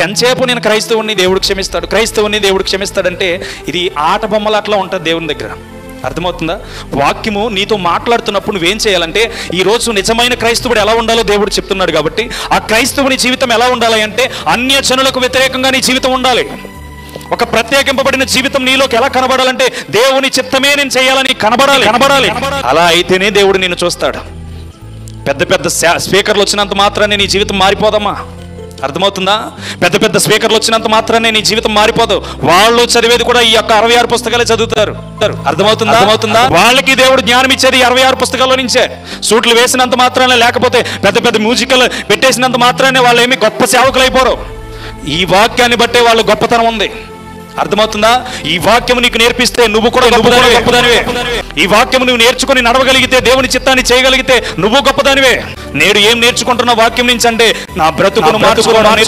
ఎంతసేపు నేను క్రైస్తవుని దేవుడు క్షమిస్తాడు, క్రైస్తవుని దేవుడు క్షమిస్తాడంటే ఇది ఆట బొమ్మలు అట్లా ఉంటుంది దేవుని దగ్గర. అర్థమవుతుందా? వాక్యము నీతో మాట్లాడుతున్నప్పుడు నువ్వేం చేయాలంటే, ఈరోజు నిజమైన క్రైస్తవుడు ఎలా ఉండాలో దేవుడు చెప్తున్నాడు కాబట్టి ఆ క్రైస్తవుని జీవితం ఎలా ఉండాలి అంటే అన్య జనులకు వ్యతిరేకంగా నీ జీవితం ఉండాలి. ఒక ప్రత్యేకింపబడిన జీవితం నీలోకి ఎలా కనబడాలంటే దేవుని చిత్తమే నేను చేయాలని కనబడాలి. అలా అయితేనే దేవుడు నిన్ను చూస్తాడు. పెద్ద పెద్ద స్పీకర్లు వచ్చినంత మాత్రాన్ని నీ జీవితం మారిపోదమ్మా. అర్థమవుతుందా? పెద్ద పెద్ద స్పీకర్లు వచ్చినంత మాత్రాన్ని నీ జీవితం మారిపోదు. వాళ్ళు చదివేది కూడా ఈ యొక్క 66 పుస్తకాలే చదువుతారు. అర్థమవుతుందా? వాళ్ళకి దేవుడు జ్ఞానం ఇచ్చేది 66 పుస్తకాల్లో నుంచే. సూట్లు వేసినంత మాత్రానే, లేకపోతే పెద్ద పెద్ద మ్యూజికల్ పెట్టేసినంత మాత్రానే వాళ్ళు ఏమి గొప్ప సేవకులు అయిపోరు. ఈ వాక్యాన్ని బట్టే వాళ్ళు గొప్పతనం ఉంది. అర్థమవుతుందా? ఈ వాక్యం నీకు నేర్పిస్తే నువ్వు కూడా గొప్పదానివే. ఈ వాక్యం నువ్వు నేర్చుకుని నడవగలిగితే, దేవుని చిత్తాన్ని చేయగలిగితే నువ్వు గొప్పదానివే. నేడు ఏం నేర్చుకుంటున్న వాక్యం నుంచి అంటే నా బ్రతుకును మార్చుకోవాలి.